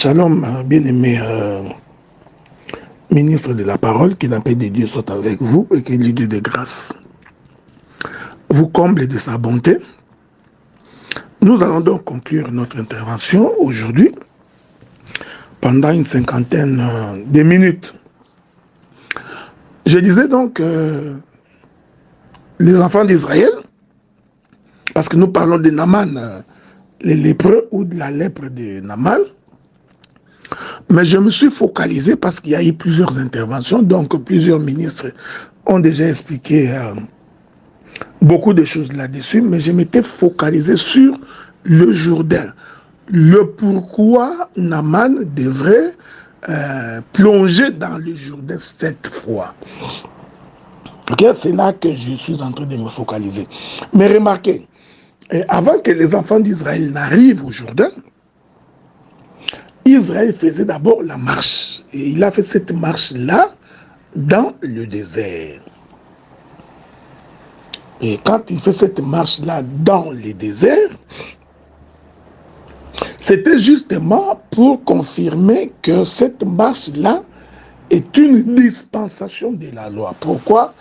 Shalom, bien-aimé ministre de la parole, que la paix de Dieu soit avec vous et que le Dieu de grâce vous comble de sa bonté. Nous allons donc conclure notre intervention aujourd'hui pendant une cinquantaine de minutes. Je disais donc les enfants d'Israël, parce que nous parlons de Naaman, les lépreux ou de la lèpre de Naaman. Mais je me suis focalisé parce qu'il y a eu plusieurs interventions, donc plusieurs ministres ont déjà expliqué beaucoup de choses là-dessus, mais je m'étais focalisé sur le Jourdain. Le pourquoi Naaman devrait plonger dans le Jourdain 7 fois. Okay? C'est là que je suis en train de me focaliser. Mais remarquez, avant que les enfants d'Israël n'arrivent au Jourdain, Israël faisait d'abord la marche. Et il a fait cette marche-là dans le désert. Et quand il fait cette marche-là dans le désert, c'était justement pour confirmer que cette marche-là est une dispensation de la loi. Pourquoi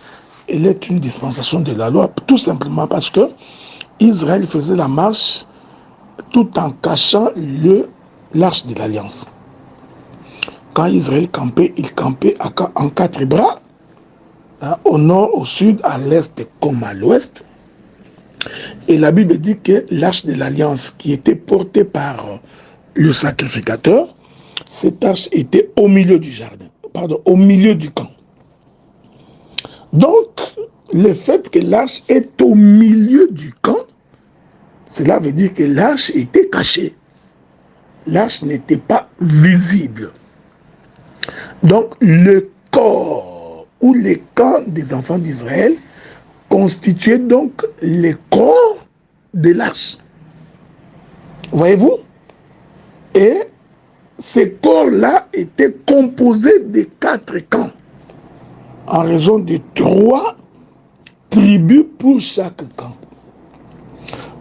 elle est une dispensation de la loi? Tout simplement parce que Israël faisait la marche tout en cachant l'arche de l'alliance. Quand Israël campait, il campait en 4 bras, au nord, au sud, à l'est comme à l'ouest. Et la Bible dit que l'arche de l'alliance qui était portée par le sacrificateur, cette arche était au milieu du jardin, au milieu du camp. Donc, le fait que l'arche est au milieu du camp, cela veut dire que l'arche était cachée. L'arche n'était pas visible. Donc, le corps ou les camps des enfants d'Israël constituaient donc les corps de l'arche. Voyez-vous? Et ces corps-là étaient composés de 4 camps, en raison de 3 tribus pour chaque camp.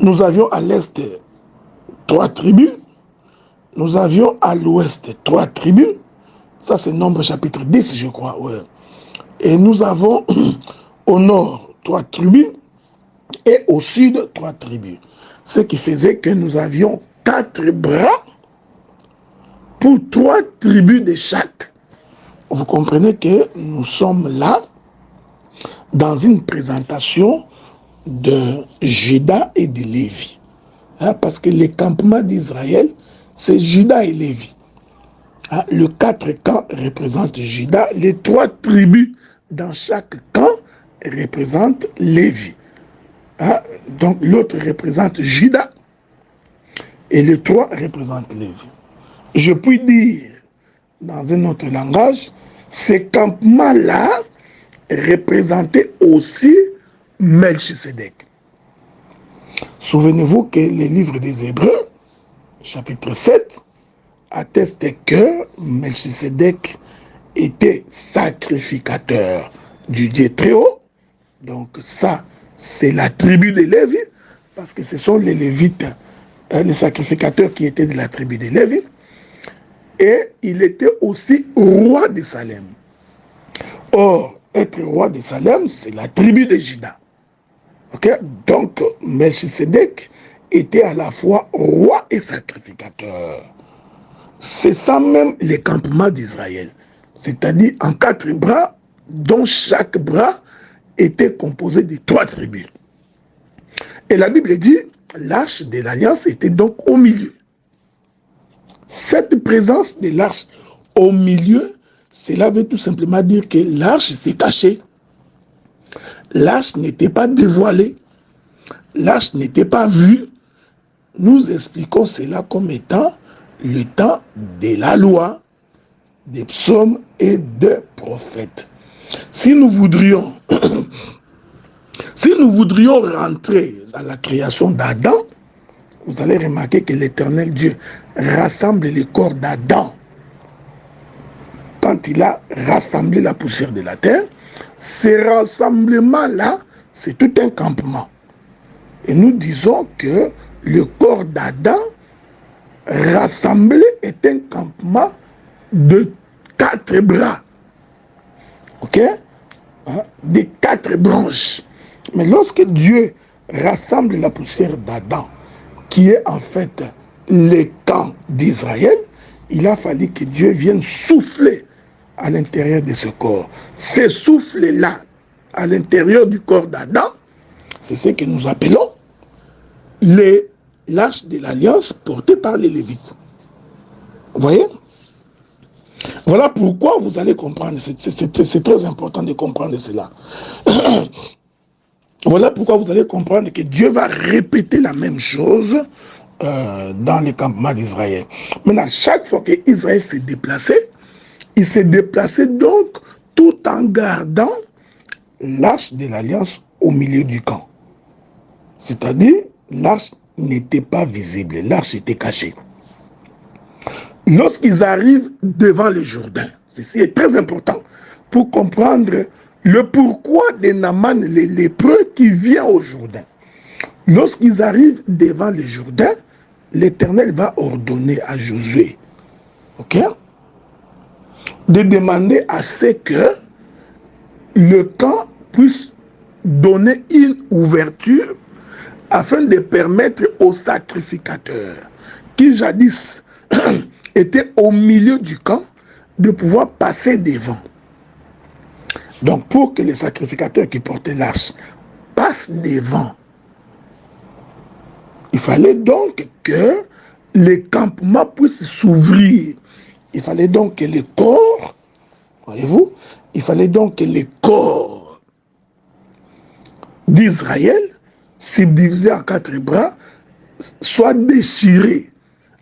Nous avions à l'est 3 tribus, nous avions à l'ouest 3 tribus, ça c'est Nombre chapitre 10 je crois, ouais. Et nous avons au nord 3 tribus et au sud 3 tribus. Ce qui faisait que nous avions 4 bras pour 3 tribus de chaque. Vous comprenez que nous sommes là dans une présentation de Juda et de Lévi. Parce que les campements d'Israël, c'est Juda et Lévi. Le 4 camps représentent Juda, les 3 tribus dans chaque camp représentent Lévi. Donc l'autre représente Juda et les 3 représentent Lévi. Je puis dire, dans un autre langage, ces campements-là représentaient aussi Melchisedec. Souvenez-vous que les livres des Hébreux, chapitre 7, atteste que Melchisedec était sacrificateur du Dieu très haut. Donc ça, c'est la tribu de Lévi, parce que ce sont les Lévites, les sacrificateurs qui étaient de la tribu de Lévi. Et il était aussi roi de Salem. Or, être roi de Salem, c'est la tribu de Juda. Okay? Donc, Melchisedec était à la fois roi et sacrificateur. C'est ça même les campements d'Israël. C'est-à-dire en 4 bras, dont chaque bras était composé de 3 tribus. Et la Bible dit, l'arche de l'alliance était donc au milieu. Cette présence de l'arche au milieu, cela veut tout simplement dire que l'arche s'est cachée. L'arche n'était pas dévoilée. L'arche n'était pas vue. Nous expliquons cela comme étant le temps de la loi, des psaumes et des prophètes. Si nous voudrions rentrer dans la création d'Adam, vous allez remarquer que l'Éternel Dieu rassemble les corps d'Adam. Quand il a rassemblé la poussière de la terre, ce rassemblement-là, c'est tout un campement. Et nous disons que le corps d'Adam rassemblé est un campement de 4 bras. Ok? Des 4 branches. Mais lorsque Dieu rassemble la poussière d'Adam, qui est en fait les camps d'Israël, il a fallu que Dieu vienne souffler à l'intérieur de ce corps. Ce souffle-là, à l'intérieur du corps d'Adam, c'est ce que nous appelons l'arche de l'alliance portée par les Lévites. Vous voyez? Voilà pourquoi vous allez comprendre, c'est très important de comprendre cela. Voilà pourquoi vous allez comprendre que Dieu va répéter la même chose dans les campements d'Israël. Maintenant, chaque fois qu'Israël s'est déplacé, il s'est déplacé donc tout en gardant l'arche de l'alliance au milieu du camp. C'est-à-dire, l'arche n'était pas visible, l'arche était cachée. Lorsqu'ils arrivent devant le Jourdain, ceci est très important pour comprendre le pourquoi de Naaman, les lépreux qui vient au Jourdain. Lorsqu'ils arrivent devant le Jourdain, l'Éternel va ordonner à Josué, ok, de demander à ce que le camp puisse donner une ouverture afin de permettre aux sacrificateurs qui jadis étaient au milieu du camp de pouvoir passer devant. Donc pour que les sacrificateurs qui portaient l'arche passent devant, il fallait donc que les campements puissent s'ouvrir. Il fallait donc que les corps, voyez-vous, il fallait donc que les corps d'Israël, subdivisés en 4 bras, soient déchirés,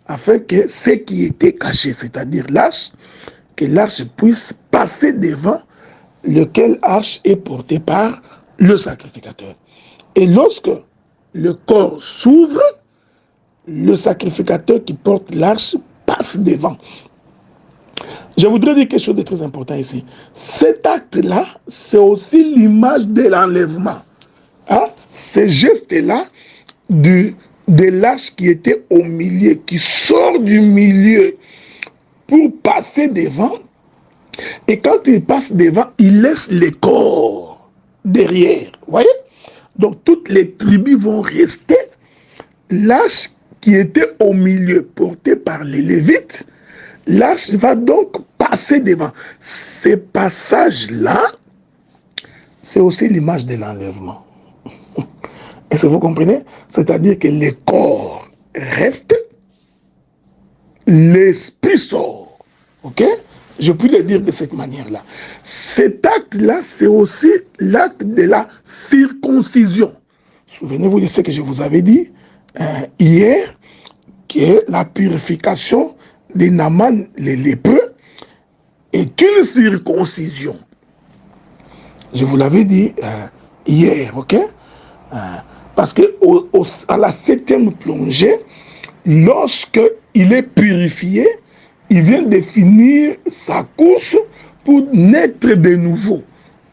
afin que ce qui était caché, c'est-à-dire l'arche, que l'arche puisse passer devant, lequel arche est porté par le sacrificateur. Et lorsque le corps s'ouvre, le sacrificateur qui porte l'arche passe devant. Je voudrais dire quelque chose de très important ici. Cet acte-là, c'est aussi l'image de l'enlèvement. Hein? Ce geste-là de l'arche qui était au milieu, qui sort du milieu pour passer devant. Et quand il passe devant, il laisse les corps derrière. Vous voyez? Donc toutes les tribus vont rester. L'arche qui était au milieu, portée par les Lévites, l'arche va donc passer devant. Ce passage-là, c'est aussi l'image de l'enlèvement. Est-ce que vous comprenez? C'est-à-dire que les corps restent, l'esprit sort. Ok? Je peux le dire de cette manière-là. Cet acte-là, c'est aussi l'acte de la circoncision. Souvenez-vous de ce que je vous avais dit hier, que la purification de Naaman, les lépreux, est une circoncision. Je vous l'avais dit hier, ok? Parce que à la 7e plongée, lorsque il est purifié, il vient de finir sa course pour naître de nouveau.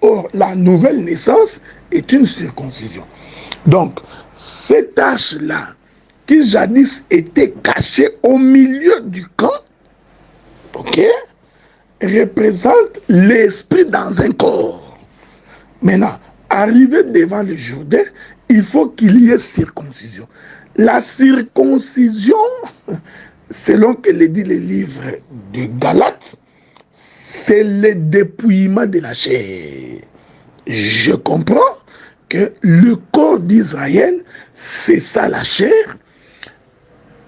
Or, la nouvelle naissance est une circoncision. Donc, cette tache-là, qui jadis était cachée au milieu du camp, ok, représente l'esprit dans un corps. Maintenant, arrivé devant le Jourdain, il faut qu'il y ait circoncision. La circoncision, selon que le dit le livre de Galates, c'est le dépouillement de la chair. Je comprends que le corps d'Israël, c'est ça la chair,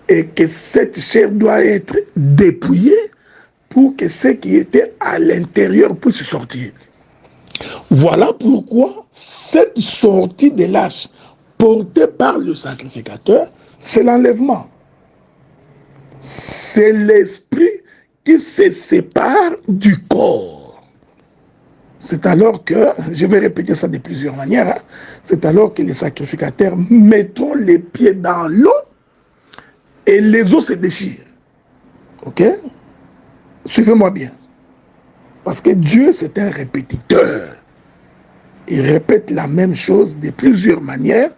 et que cette chair doit être dépouillée pour que ce qui était à l'intérieur puisse sortir. Voilà pourquoi cette sortie de l'arche portée par le sacrificateur, c'est l'enlèvement. C'est l'esprit qui se sépare du corps. C'est alors que, je vais répéter ça de plusieurs manières, hein, c'est alors que les sacrificateurs mettront les pieds dans l'eau et les os se déchirent. Ok? Suivez-moi bien. Parce que Dieu, c'est un répétiteur. Il répète la même chose de plusieurs manières,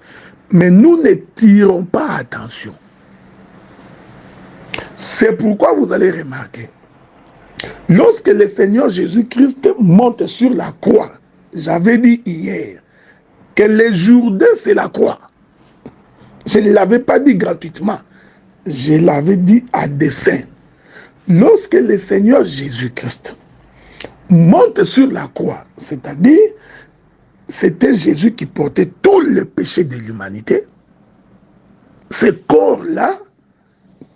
mais nous ne tirons pas attention. C'est pourquoi vous allez remarquer, lorsque le Seigneur Jésus-Christ monte sur la croix, j'avais dit hier que le Jourdain, c'est la croix. Je ne l'avais pas dit gratuitement, je l'avais dit à dessein. Lorsque le Seigneur Jésus-Christ monte sur la croix, c'est-à-dire, c'était Jésus qui portait tout le péché de l'humanité, ce corps-là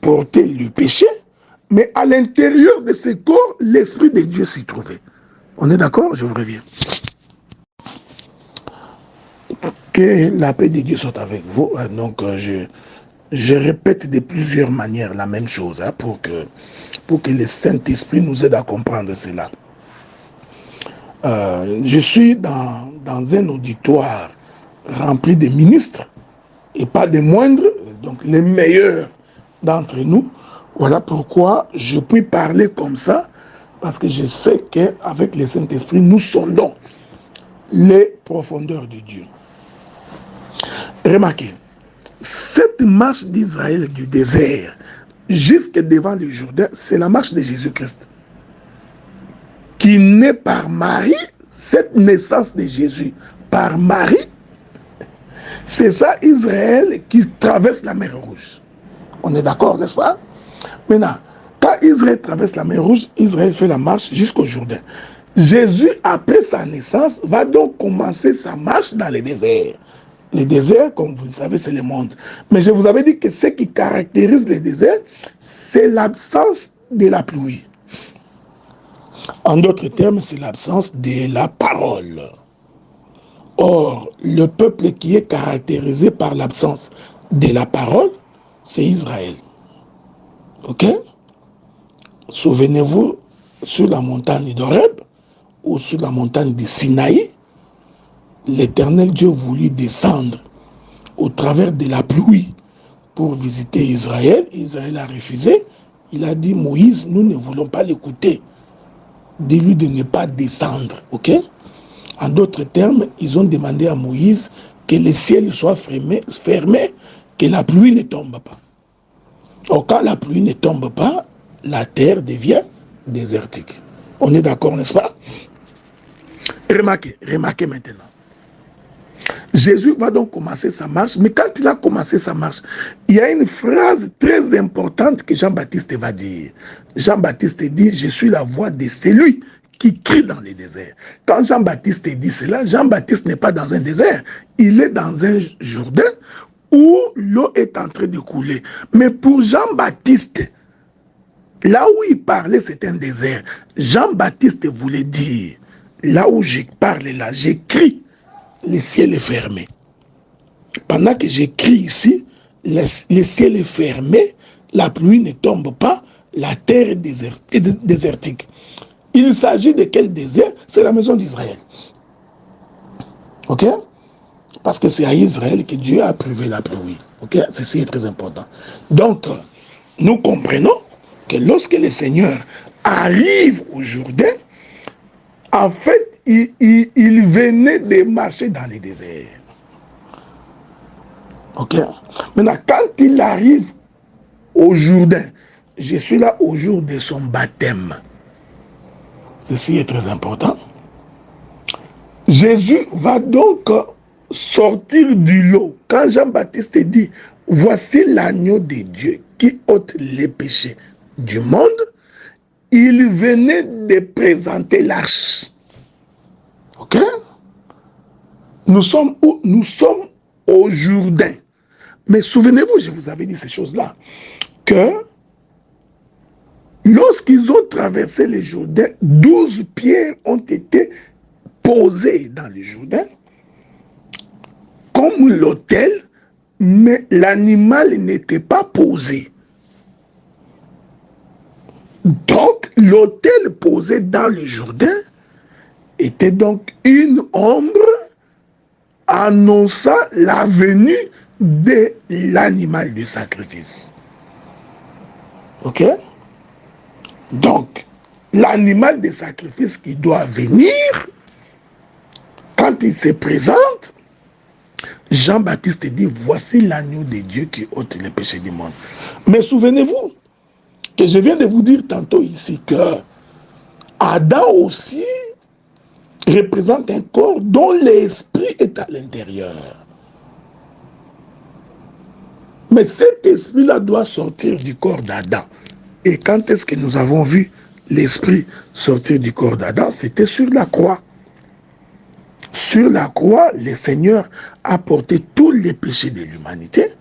portait le péché, mais à l'intérieur de ce corps, l'Esprit de Dieu s'y trouvait. On est d'accord? Je vous reviens. Que la paix de Dieu soit avec vous. Donc, je répète de plusieurs manières la même chose hein, pour que le Saint-Esprit nous aide à comprendre cela. Je suis dans un auditoire rempli de ministres et pas des moindres, donc les meilleurs d'entre nous. Voilà pourquoi je puis parler comme ça, parce que je sais qu'avec le Saint-Esprit, nous sondons les profondeurs de Dieu. Remarquez, cette marche d'Israël du désert jusque devant le Jourdain, c'est la marche de Jésus-Christ. Qui naît par Marie, cette naissance de Jésus par Marie, c'est ça Israël qui traverse la mer Rouge. On est d'accord, n'est-ce pas? Maintenant, quand Israël traverse la mer Rouge, Israël fait la marche jusqu'au Jourdain. Jésus, après sa naissance, va donc commencer sa marche dans le désert. Le désert, comme vous le savez, c'est le monde. Mais je vous avais dit que ce qui caractérise le désert, c'est l'absence de la pluie. En d'autres termes, c'est l'absence de la parole. Or, le peuple qui est caractérisé par l'absence de la parole, c'est Israël. Ok? Souvenez-vous, sur la montagne d'Horeb, ou sur la montagne de Sinaï, l'Éternel Dieu voulut descendre au travers de la pluie pour visiter Israël. Israël a refusé. Il a dit, Moïse, nous ne voulons pas l'écouter. Dis-lui de ne pas descendre, ok? En d'autres termes, ils ont demandé à Moïse que le ciel soit fermé, que la pluie ne tombe pas. Or, quand la pluie ne tombe pas, la terre devient désertique. On est d'accord, n'est-ce pas? Remarquez maintenant. Jésus va donc commencer sa marche, mais quand il a commencé sa marche, il y a une phrase très importante que Jean-Baptiste va dire. Jean-Baptiste dit, je suis la voix de celui qui crie dans les déserts. Quand Jean-Baptiste dit cela, Jean-Baptiste n'est pas dans un désert, il est dans un Jourdain où l'eau est en train de couler. Mais pour Jean-Baptiste, là où il parlait, c'est un désert. Jean-Baptiste voulait dire, là où je parle, là, j'écris, le ciel est fermé. Pendant que j'écris ici, le ciel est fermé, la pluie ne tombe pas, la terre est désertique. Il s'agit de quel désert? C'est la maison d'Israël. Ok? Parce que c'est à Israël que Dieu a privé la pluie. Ok? Ceci est très important. Donc, nous comprenons que lorsque le Seigneur arrive au Jourdain, en fait, il venait de marcher dans les déserts. Ok? Maintenant, quand il arrive au Jourdain, je suis là au jour de son baptême. Ceci est très important. Jésus va donc sortir du lot. Quand Jean-Baptiste dit, voici l'agneau de Dieu qui ôte les péchés du monde, il venait de présenter l'arche. Ok? Nous sommes où? Nous sommes au Jourdain. Mais souvenez-vous, je vous avais dit ces choses-là, que lorsqu'ils ont traversé le Jourdain, 12 pierres ont été posées dans le Jourdain, comme l'autel, mais l'animal n'était pas posé. Donc, l'autel posé dans le Jourdain était donc une ombre annonçant la venue de l'animal du sacrifice. Ok? Donc, l'animal de sacrifice qui doit venir, quand il se présente, Jean-Baptiste dit, voici l'agneau de Dieu qui ôte les péchés du monde. Mais souvenez-vous, que je viens de vous dire tantôt ici que Adam aussi représente un corps dont l'esprit est à l'intérieur. Mais cet esprit-là doit sortir du corps d'Adam. Et quand est-ce que nous avons vu l'esprit sortir du corps d'Adam? C'était sur la croix. Sur la croix, le Seigneur a porté tous les péchés de l'humanité.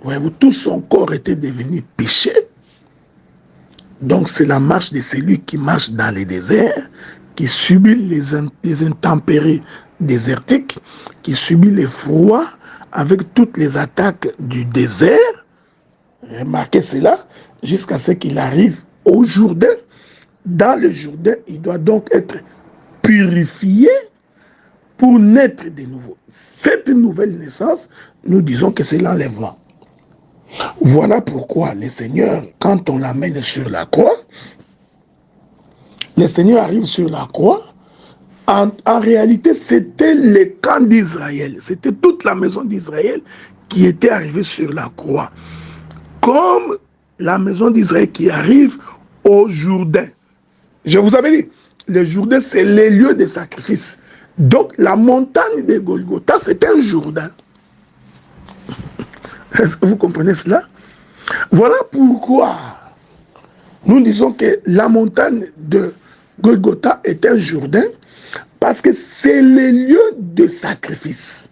Voyez-vous, tout son corps était devenu péché. Donc c'est la marche de celui qui marche dans les déserts, qui subit les intempéries désertiques, qui subit les froids avec toutes les attaques du désert. Remarquez cela, jusqu'à ce qu'il arrive au Jourdain. Dans le Jourdain, il doit donc être purifié pour naître de nouveau. Cette nouvelle naissance, nous disons que c'est l'enlèvement. Voilà pourquoi le Seigneur, quand on l'amène sur la croix, le Seigneur arrive sur la croix. En réalité, c'était le camp d'Israël. C'était toute la maison d'Israël qui était arrivée sur la croix. Comme la maison d'Israël qui arrive au Jourdain. Je vous avais dit, le Jourdain, c'est les lieux de sacrifice. Donc, la montagne de Golgotha, c'est un Jourdain. Est-ce que vous comprenez cela? Voilà pourquoi nous disons que la montagne de Golgotha est un Jourdain, parce que c'est le lieu de sacrifice.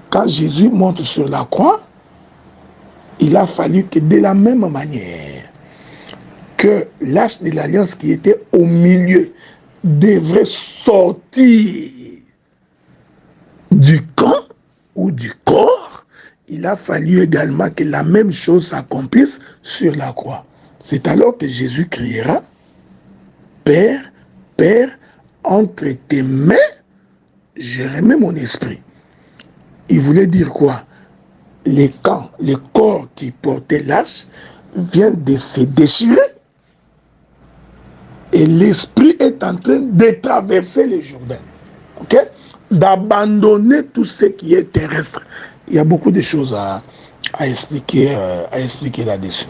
Quand Jésus monte sur la croix, il a fallu que de la même manière que l'arche de l'alliance qui était au milieu devrait sortir du camp ou du corps, il a fallu également que la même chose s'accomplisse sur la croix. C'est alors que Jésus criera, « Père, Père, entre tes mains, je remets mon esprit. » Il voulait dire quoi? Les camps, les corps qui portaient l'arche viennent de se déchirer. Et l'esprit est en train de traverser le Jourdain. Ok? D'abandonner tout ce qui est terrestre. Il y a beaucoup de choses à expliquer là-dessus.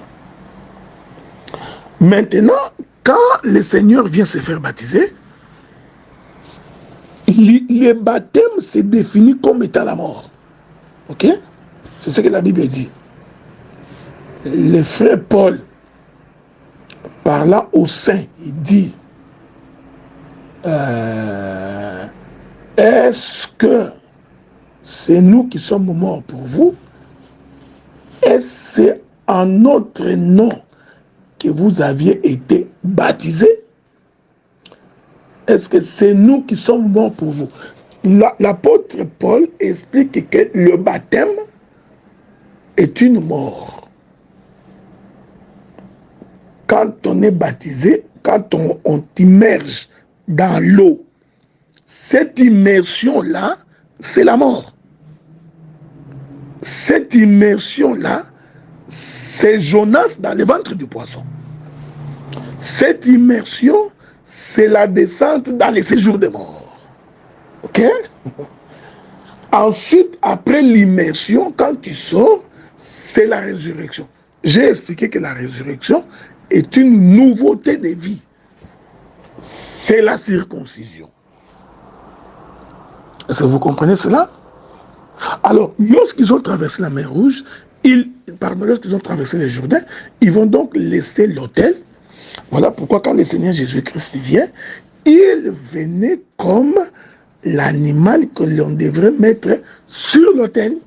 Maintenant, quand le Seigneur vient se faire baptiser, le baptême se définit comme étant la mort. Ok? C'est ce que la Bible dit. Le frère Paul, parlant aux saints, il dit, est-ce que c'est nous qui sommes morts pour vous? Est-ce en notre nom que vous aviez été baptisés? Est-ce que c'est nous qui sommes morts pour vous? L'apôtre Paul explique que le baptême est une mort. Quand on est baptisé, quand on t'immerge dans l'eau, cette immersion-là, c'est la mort. Cette immersion-là, c'est Jonas dans le ventre du poisson. Cette immersion, c'est la descente dans les séjours des morts. Ok? Ensuite, après l'immersion, quand tu sors, c'est la résurrection. J'ai expliqué que la résurrection est une nouveauté de vie. C'est la circoncision. Est-ce que vous comprenez cela? Alors, lorsqu'ils ont traversé la mer Rouge, lorsqu'ils ont traversé le Jourdain, ils vont donc laisser l'autel. Voilà pourquoi quand le Seigneur Jésus-Christ vient, il venait comme l'animal que l'on devrait mettre sur l'autel.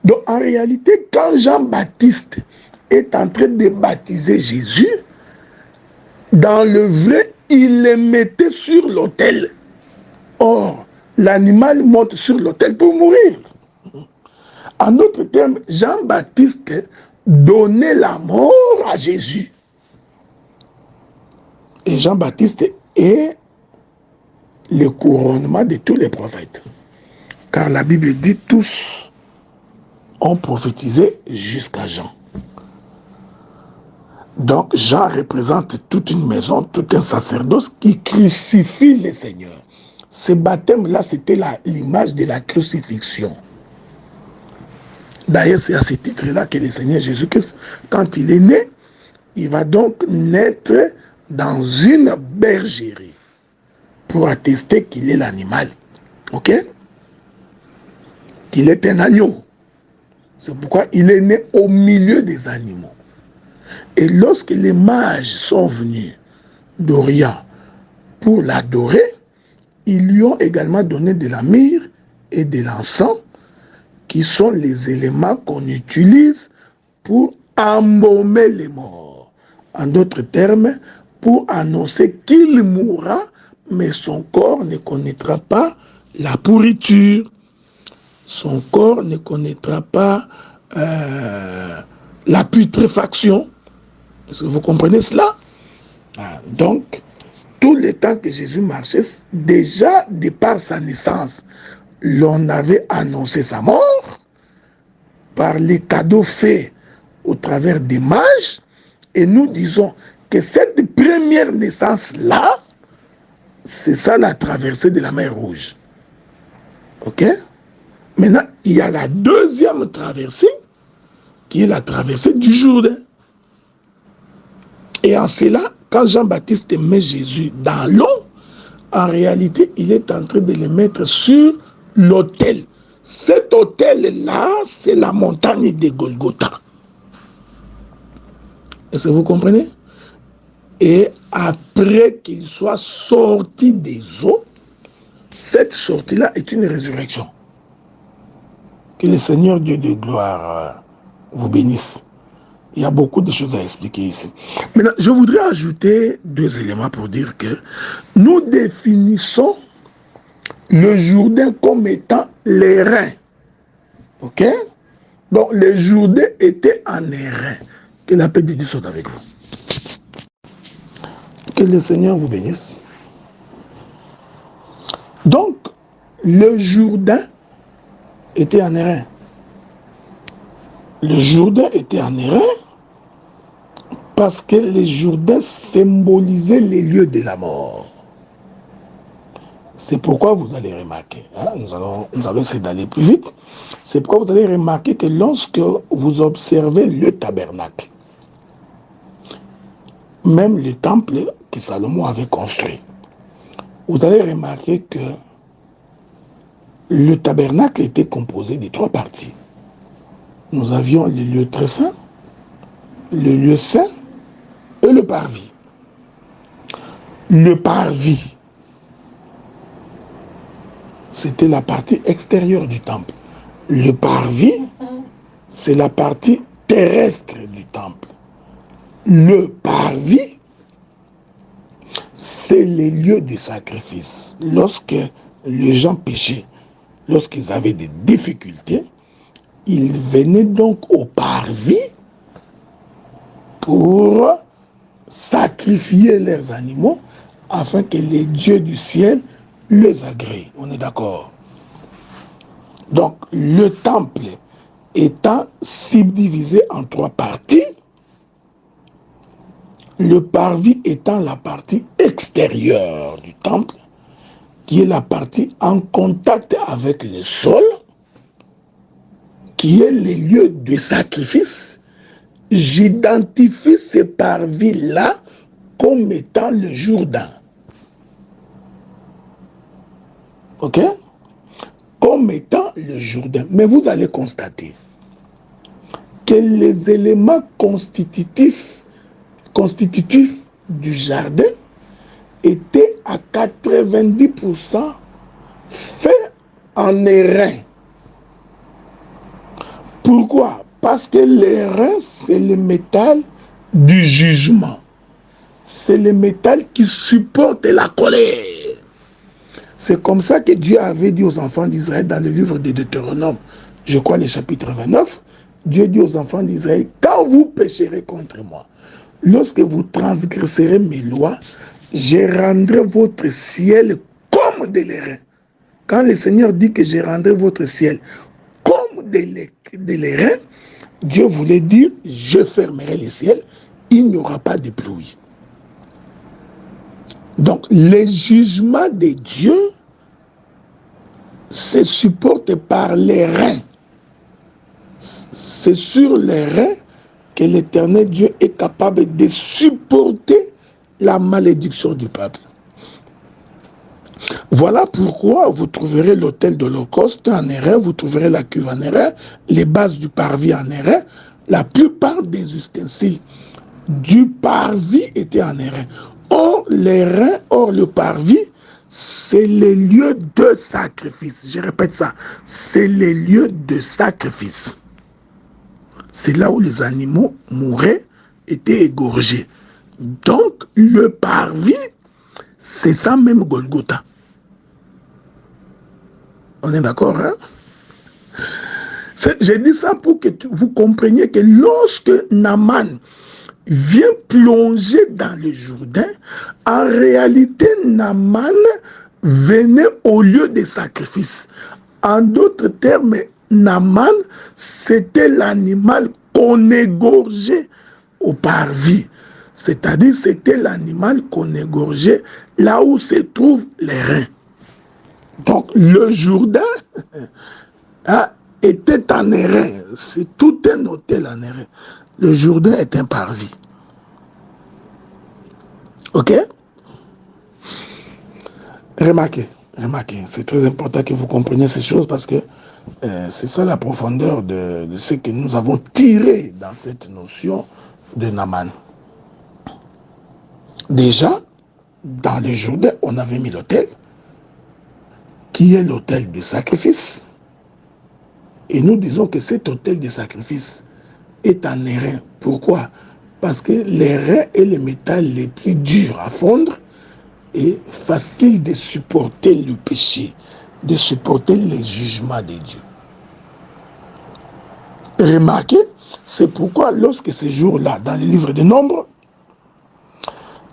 Donc en réalité, quand Jean-Baptiste est en train de baptiser Jésus, dans le vrai, il le mettait sur l'autel. Or, l'animal monte sur l'autel pour mourir. En d'autres termes, Jean-Baptiste donnait la mort à Jésus. Et Jean-Baptiste est le couronnement de tous les prophètes. Car la Bible dit tous ont prophétisé jusqu'à Jean. Donc Jean représente toute une maison, tout un sacerdoce qui crucifie le Seigneur. Ce baptême-là, c'était l'image de la crucifixion. D'ailleurs, c'est à ce titre-là que le Seigneur Jésus-Christ, quand il est né, il va donc naître dans une bergerie pour attester qu'il est l'animal. Ok? Qu'il est un agneau. C'est pourquoi il est né au milieu des animaux. Et lorsque les mages sont venus d'Orient pour l'adorer, ils lui ont également donné de la myrrhe et de l'encens, qui sont les éléments qu'on utilise pour embaumer les morts. En d'autres termes, pour annoncer qu'il mourra, mais son corps ne connaîtra pas la pourriture. Son corps ne connaîtra pas la putréfaction. Est-ce que vous comprenez cela? Donc, tout le temps que Jésus marchait, déjà de par sa naissance, l'on avait annoncé sa mort par les cadeaux faits au travers des mages, et nous disons que cette première naissance-là, c'est ça la traversée de la mer Rouge. Ok? Maintenant, il y a la deuxième traversée, qui est la traversée du Jourdain. Et en cela, quand Jean-Baptiste met Jésus dans l'eau, en réalité, il est en train de le mettre sur l'autel. Cet autel-là, c'est la montagne de Golgotha. Est-ce que vous comprenez? Et après qu'il soit sorti des eaux, cette sortie-là est une résurrection. Que le Seigneur Dieu de gloire vous bénisse. Il y a beaucoup de choses à expliquer ici. Maintenant, je voudrais ajouter 2 éléments pour dire que nous définissons le Jourdain comme étant les reins. Ok? Donc, le Jourdain était en airain. Que la paix de Dieu soit avec vous. Que le Seigneur vous bénisse. Donc, le Jourdain était en airain. Le Jourdain était en airain parce que le Jourdain symbolisait les lieux de la mort. C'est pourquoi vous allez remarquer, nous allons essayer d'aller plus vite, c'est pourquoi vous allez remarquer que lorsque vous observez le tabernacle, même le temple que Salomon avait construit, vous allez remarquer que le tabernacle était composé de 3 parties. Nous avions le lieu très saint, le lieu saint et le parvis. Le parvis, c'était la partie extérieure du temple. Le parvis, c'est la partie terrestre du temple. Le parvis, c'est les lieux de sacrifice. Lorsque les gens péchaient, lorsqu'ils avaient des difficultés, ils venaient donc au parvis pour sacrifier leurs animaux afin que les dieux du ciel les agréent. On est d'accord? Donc, le temple étant subdivisé en 3 parties, le parvis étant la partie extérieure du temple, qui est la partie en contact avec le sol, qui est les lieux de sacrifice. J'identifie ce parvis-là comme étant le Jourdain. Ok? Comme étant le Jourdain. Mais vous allez constater que les éléments constitutifs du jardin étaient à 90% faits en airain. Pourquoi? Parce que l'airain, c'est le métal du jugement. C'est le métal qui supporte la colère. C'est comme ça que Dieu avait dit aux enfants d'Israël dans le livre de Deutéronome, je crois le chapitre 29, Dieu dit aux enfants d'Israël, quand vous pécherez contre moi, lorsque vous transgresserez mes lois, je rendrai votre ciel comme de l'airain. Quand le Seigneur dit que je rendrai votre ciel comme de l'airain, Dieu voulait dire, je fermerai le ciel, il n'y aura pas de pluie. Donc, les jugements de Dieu se supportent par les reins. C'est sur les reins que l'Éternel Dieu est capable de supporter la malédiction du peuple. Voilà pourquoi vous trouverez l'autel de l'Holocauste en airain, vous trouverez la cuve en airain, les bases du parvis en airain. La plupart des ustensiles du parvis étaient en airain. Or, le parvis, c'est les lieux de sacrifice. Je répète ça, c'est les lieux de sacrifice. C'est là où les animaux mouraient, étaient égorgés. Donc, le parvis, c'est ça même Golgotha. On est d'accord, hein? J'ai dit ça pour que vous compreniez que lorsque Naaman vient plonger dans le Jourdain, en réalité, Naaman venait au lieu des sacrifices. En d'autres termes, Naaman, c'était l'animal qu'on égorgeait au parvis. C'est-à-dire, c'était l'animal qu'on égorgeait là où se trouvent les reins. Donc, le Jourdain était en airain. C'est tout un hôtel en airain. Le Jourdain est un parvis. Ok? Remarquez, c'est très important que vous compreniez ces choses parce que c'est ça la profondeur de ce que nous avons tiré dans cette notion de Naaman. Déjà, dans le Jourdain, on avait mis l'autel, qui est l'autel du sacrifice. Et nous disons que cet autel de sacrifice est en airain. Pourquoi? Parce que l'airain est le métal le plus dur à fondre et facile de supporter le péché, de supporter les jugements de Dieu. Remarquez, c'est pourquoi lorsque ce jour-là, dans le livre des Nombres,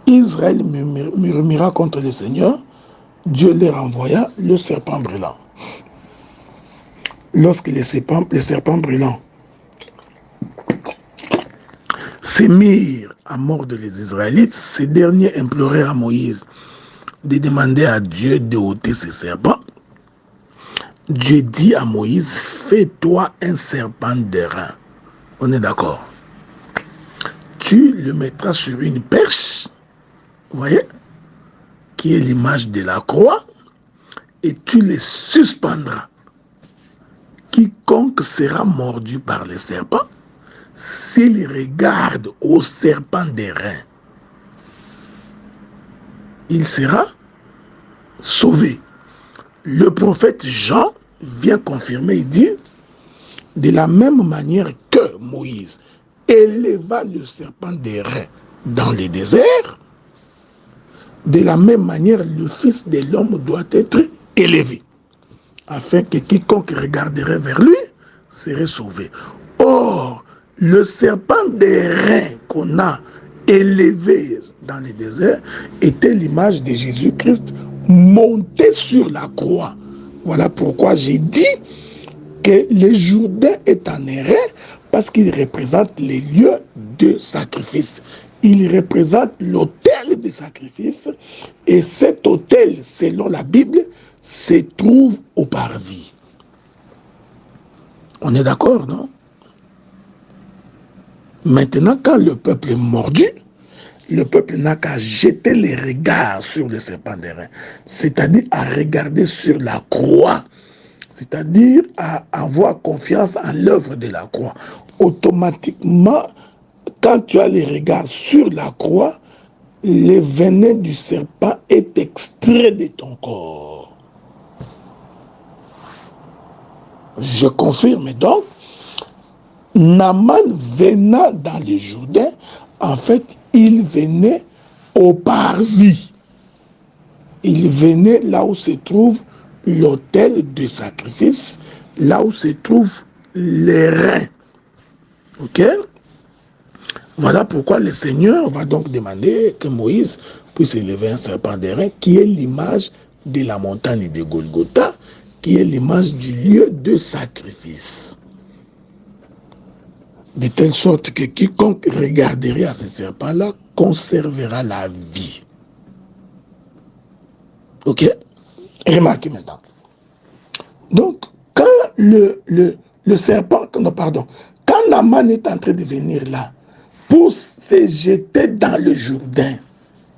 Israël murmura contre le Seigneur, Dieu leur envoya le serpent brûlant. Lorsque les serpents brûlants s'émirent à mordre les Israélites, ces derniers implorèrent à Moïse de demander à Dieu de ôter ces serpents. Dieu dit à Moïse, fais-toi un serpent d'airain. On est d'accord? Tu le mettras sur une perche, vous voyez, qui est l'image de la croix, et tu les suspendras. Quiconque sera mordu par les serpents, s'il regarde au serpent d'airain, il sera sauvé. Le prophète Jean vient confirmer, il dit, de la même manière que Moïse éleva le serpent d'airain dans le désert, de la même manière le Fils de l'homme doit être élevé, afin que quiconque regarderait vers lui serait sauvé. Or, le serpent d'airain qu'on a élevé dans le désert était l'image de Jésus-Christ monté sur la croix. Voilà pourquoi j'ai dit que le Jourdain est en airain parce qu'il représente les lieux de sacrifice. Il représente l'autel de sacrifice et cet autel, selon la Bible, se trouve au parvis. On est d'accord, non? Maintenant, quand le peuple est mordu, le peuple n'a qu'à jeter les regards sur le serpent d'airain, c'est-à-dire à regarder sur la croix, c'est-à-dire à avoir confiance en l'œuvre de la croix. Automatiquement, quand tu as les regards sur la croix, le venin du serpent est extrait de ton corps. Je confirme donc, Naaman venant dans le Jourdain, en fait, il venait au parvis. Il venait là où se trouve l'autel de sacrifice, là où se trouvent les reins. Ok? Voilà pourquoi le Seigneur va donc demander que Moïse puisse élever un serpent d'airain qui est l'image de la montagne de Golgotha, qui est l'image du lieu de sacrifice. De telle sorte que quiconque regarderait à ce serpent-là conservera la vie. Ok? Remarquez maintenant. Donc, quand le serpent, non, pardon, quand Naaman est en train de venir là, pour se jeter dans le Jourdain.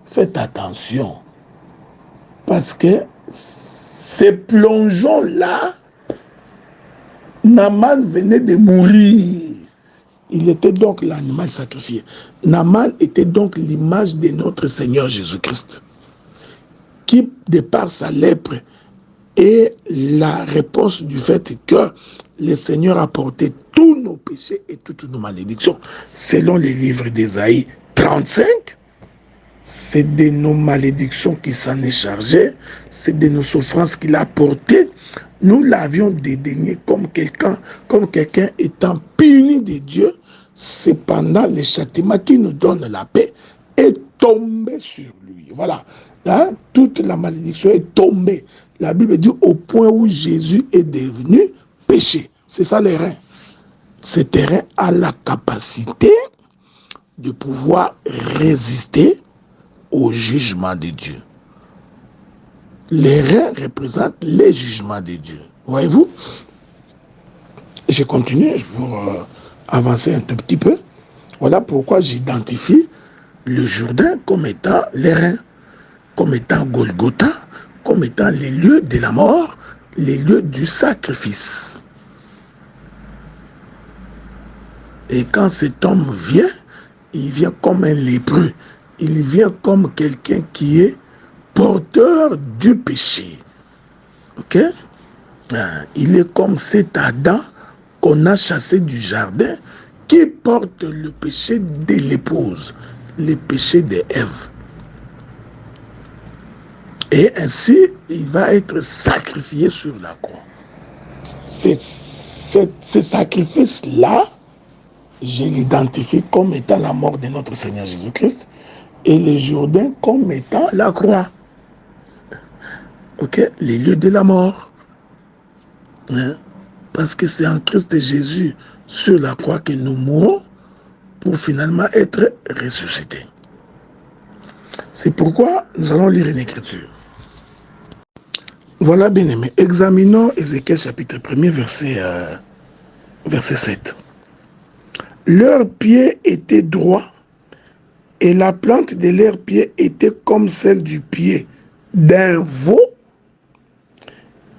Faites attention. Parce que ces plongeons-là, Naaman venait de mourir. Il était donc l'animal sacrifié. Naaman était donc l'image de notre Seigneur Jésus-Christ, qui, de par sa lèpre, est la réponse du fait que le Seigneur a porté tous nos péchés et toutes nos malédictions. Selon les livres d'Ésaïe 35, c'est de nos malédictions qu'il s'en est chargé, c'est de nos souffrances qu'il a portées. Nous l'avions dédaigné comme quelqu'un étant puni de Dieu. Cependant, le châtiment qui nous donne la paix est tombé sur lui. Voilà. Hein? Toute la malédiction est tombée. La Bible dit au point où Jésus est devenu péché. C'est ça les reins. Ce terrain a la capacité de pouvoir résister au jugement de Dieu. Les reins représentent les jugements de Dieu. Voyez-vous? Je continue pour avancer un tout petit peu. Voilà pourquoi j'identifie le Jourdain comme étant les reins, comme étant Golgotha, comme étant les lieux de la mort, les lieux du sacrifice. Et quand cet homme vient, il vient comme un lépreux. Il vient comme quelqu'un qui est porteur du péché. Ok? Il est comme cet Adam qu'on a chassé du jardin, qui porte le péché de l'épouse, le péché d'Ève. Et ainsi, il va être sacrifié sur la croix. Ce sacrifice-là, je l'identifie comme étant la mort de notre Seigneur Jésus-Christ et le Jourdain comme étant la croix. Ok, les lieux de la mort. Hein? Parce que c'est en Christ Jésus sur la croix que nous mourons pour finalement être ressuscités. C'est pourquoi nous allons lire une écriture. Voilà, bien aimé. Examinons Ézéchiel chapitre 1er, verset 7. Leurs pieds étaient droits et la plante de leurs pieds était comme celle du pied d'un veau.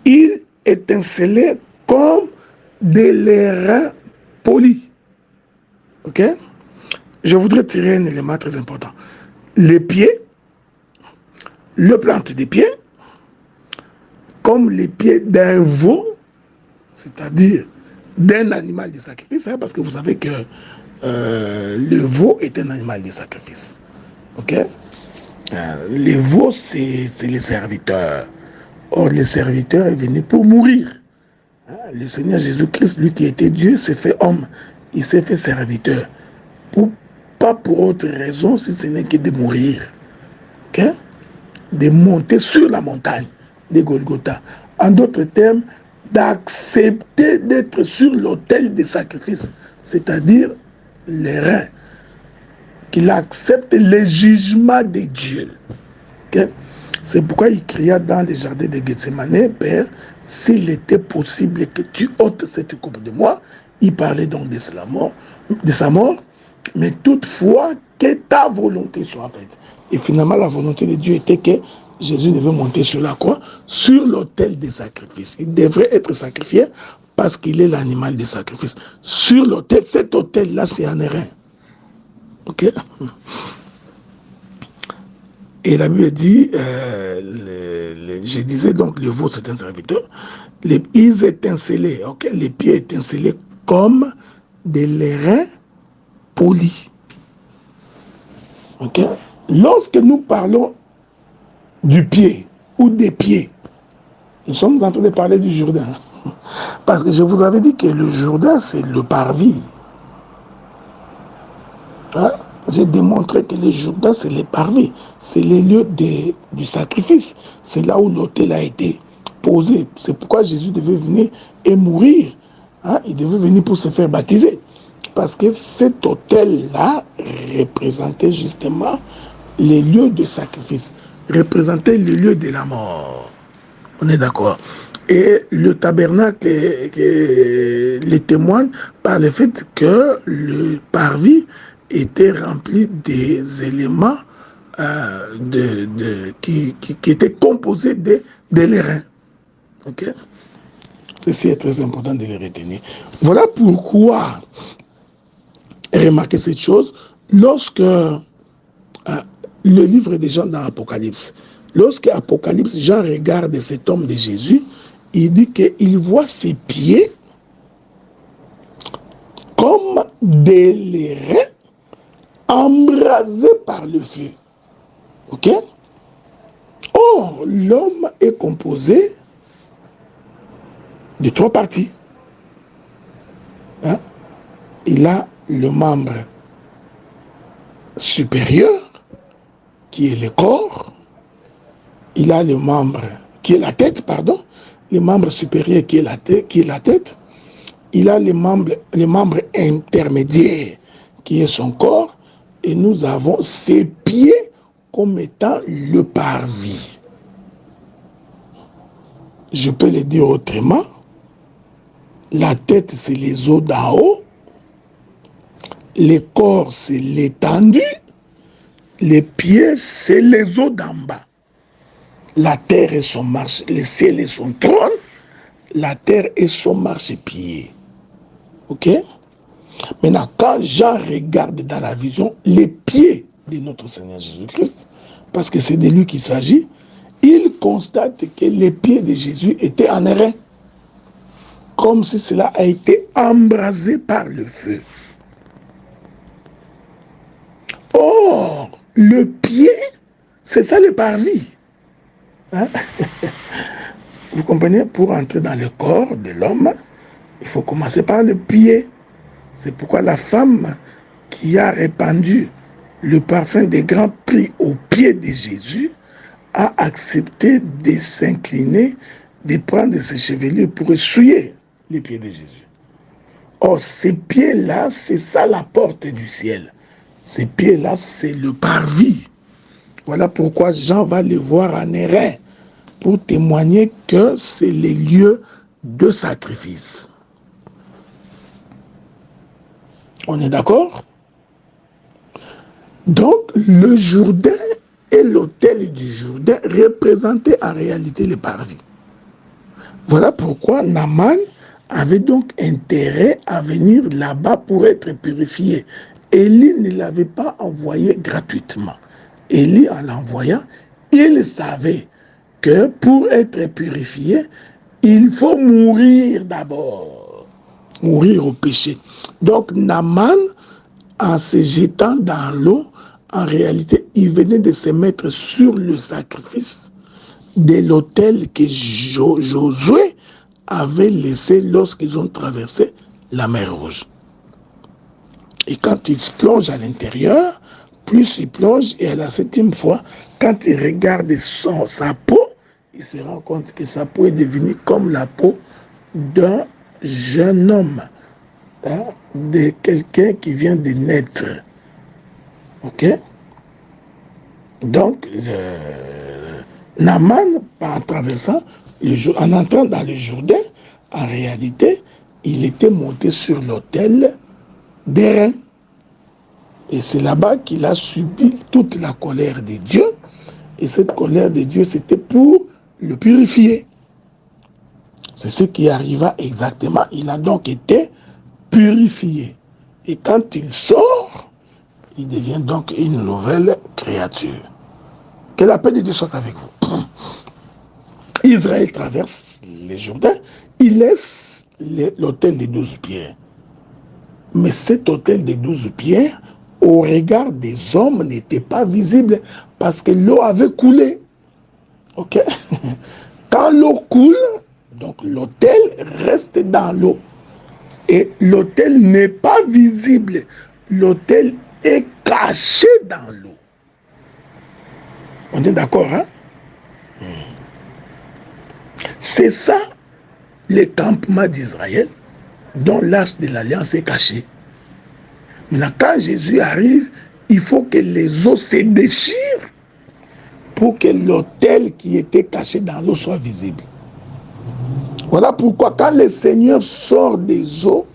Ils étincelaient comme des lérins polis. Ok? Je voudrais tirer un élément très important. Les pieds, le plante des pieds, comme les pieds d'un veau, c'est-à-dire d'un animal de sacrifice, hein, parce que vous savez que le veau est un animal de sacrifice. Ok? Les veaux, c'est les serviteurs. Or, le serviteur est venu pour mourir. Hein? Le Seigneur Jésus-Christ, lui qui était Dieu, s'est fait homme. Il s'est fait serviteur. Pas pour autre raison, si ce n'est que de mourir. Ok? De monter sur la montagne de Golgotha. En d'autres termes, d'accepter d'être sur l'autel des sacrifices, c'est-à-dire les reins, qu'il accepte les jugements de Dieu. Okay? C'est pourquoi il cria dans les jardins de Gethsemane, Père, s'il était possible que tu ôtes cette coupe de moi. Il parlait donc de sa mort, mais toutefois que ta volonté soit faite. Et finalement, la volonté de Dieu était que Jésus devait monter sur la croix, sur l'autel des sacrifices. Il devrait être sacrifié parce qu'il est l'animal des sacrifices. Sur l'autel, cet autel-là, c'est un rein. Ok? Et la Bible dit, je disais donc, le veau, c'est un serviteur. Ils étincelaient, ok? Les pieds étincelaient comme des lérins polis. Ok? Lorsque nous parlons du pied ou des pieds, nous sommes en train de parler du Jourdain. Parce que je vous avais dit que le Jourdain, c'est le parvis. Hein? J'ai démontré que le Jourdain, c'est les parvis. C'est les lieux du sacrifice. C'est là où l'autel a été posé. C'est pourquoi Jésus devait venir et mourir. Hein? Il devait venir pour se faire baptiser. Parce que cet autel-là représentait justement les lieux de sacrifice, représentait le lieu de la mort. On est d'accord. Et le tabernacle les témoigne par le fait que le parvis était rempli des éléments qui étaient composés de l'airain. Ok? Ceci est très important de le retenir. Voilà pourquoi, remarquez cette chose, lorsque le livre des Jean dans Apocalypse, lorsque Apocalypse, Jean regarde cet homme de Jésus, il dit qu'il voit ses pieds comme des l'airain embrasés par le feu. Ok? Or, l'homme est composé de 3 parties. Hein? Il a le membre supérieur, qui est le corps. Il a le membre, qui est la tête, pardon. Le membre supérieur, qui est la tête. Il a les membres intermédiaires, qui est son corps. Et nous avons ses pieds comme étant le parvis. Je peux le dire autrement. La tête, c'est les os d'en haut. Le corps, c'est l'étendue. Les pieds, c'est les os d'en bas. La terre est son marche, le ciel est son trône. La terre est son marchepied. Ok? Maintenant, quand Jean regarde dans la vision les pieds de notre Seigneur Jésus-Christ, parce que c'est de lui qu'il s'agit, il constate que les pieds de Jésus étaient en airain, comme si cela a été embrasé par le feu. Or, le pied, c'est ça le parvis. Hein? Vous comprenez? Pour entrer dans le corps de l'homme, il faut commencer par le pied. C'est pourquoi la femme qui a répandu le parfum des grands prix aux pieds de Jésus a accepté de s'incliner, de prendre ses chevelures pour essuyer les pieds de Jésus. Or, ces pieds-là, c'est ça la porte du ciel. Ces pieds-là, c'est le parvis. Voilà pourquoi Jean va les voir en airain, pour témoigner que c'est les lieux de sacrifice. On est d'accord? Donc, le Jourdain et l'autel du Jourdain représentaient en réalité le parvis. Voilà pourquoi Naaman avait donc intérêt à venir là-bas pour être purifié. Élie ne l'avait pas envoyé gratuitement. Élie, en l'envoyant, il savait que pour être purifié, il faut mourir d'abord. Mourir au péché. Donc Naaman, en se jetant dans l'eau, en réalité, il venait de se mettre sur le sacrifice de l'autel que Josué avait laissé lorsqu'ils ont traversé la mer Rouge. Et quand il se plonge à l'intérieur, plus il plonge, et à la 7e fois, quand il regarde sa peau, il se rend compte que sa peau est devenue comme la peau d'un jeune homme, hein, de quelqu'un qui vient de naître. Ok? Donc, Naaman, en traversant, en entrant dans le Jourdain, en réalité, il était monté sur l'autel d'airain. Et c'est là-bas qu'il a subi toute la colère de Dieu. Et cette colère de Dieu, c'était pour le purifier. C'est ce qui arriva exactement. Il a donc été purifié. Et quand il sort, il devient donc une nouvelle créature. Que la paix de Dieu soit avec vous. Israël traverse les Jourdains, il laisse l'autel des 12 pierres. Mais cet autel des 12 pierres, au regard des hommes, n'était pas visible parce que l'eau avait coulé. Ok? Quand l'eau coule, donc l'autel reste dans l'eau. Et l'autel n'est pas visible. L'autel est caché dans l'eau. On est d'accord, hein? C'est ça, le campement d'Israël, dont l'arche de l'Alliance est cachée. Maintenant, quand Jésus arrive, il faut que les eaux se déchirent pour que l'autel qui était caché dans l'eau soit visible. Voilà pourquoi quand le Seigneur sort des eaux,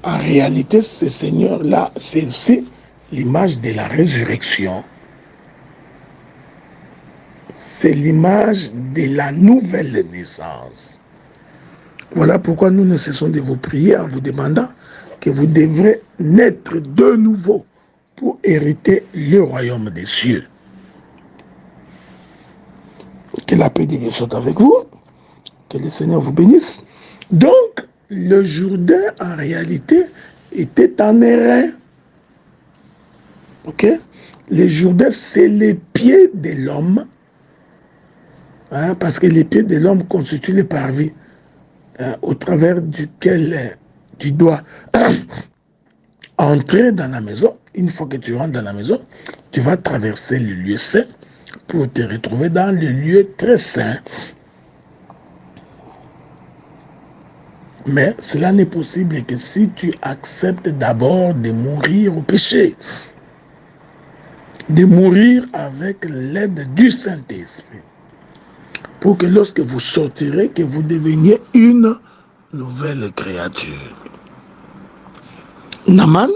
en réalité, ce Seigneur-là, c'est aussi l'image de la résurrection, c'est l'image de la nouvelle naissance. Voilà pourquoi nous ne cessons de vous prier en vous demandant que vous devrez naître de nouveau pour hériter le royaume des cieux. Que la paix de Dieu soit avec vous, que le Seigneur vous bénisse. Donc, le Jourdain, en réalité, était en airain. Ok? Le Jourdain, c'est les pieds de l'homme, hein, parce que les pieds de l'homme constituent le parvis, hein, au travers duquel tu dois entrer dans la maison. Une fois que tu rentres dans la maison, tu vas traverser le lieu saint pour te retrouver dans le lieu très saint. Mais cela n'est possible que si tu acceptes d'abord de mourir au péché, de mourir avec l'aide du Saint-Esprit, pour que lorsque vous sortirez, que vous deveniez une nouvelle créature. Naaman,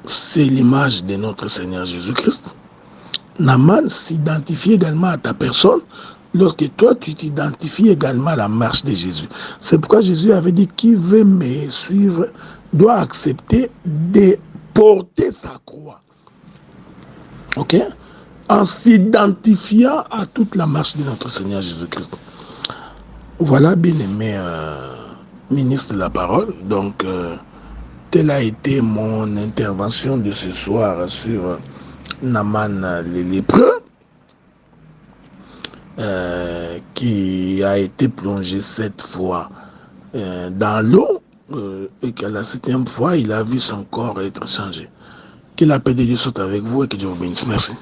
c'est l'image de notre Seigneur Jésus-Christ. Naaman s'identifie également à ta personne lorsque toi, tu t'identifies également à la marche de Jésus. C'est pourquoi Jésus avait dit, qui veut me suivre doit accepter de porter sa croix. Ok? En s'identifiant à toute la marche de notre Seigneur Jésus-Christ. Voilà, bien-aimé ministre de la parole. Donc, telle a été mon intervention de ce soir sur Naaman le lépreux, qui a été plongé 7 fois dans l'eau, et qu'à la 7e fois, il a vu son corps être changé. Que la paix de Dieu soit avec vous et que Dieu vous bénisse. Merci.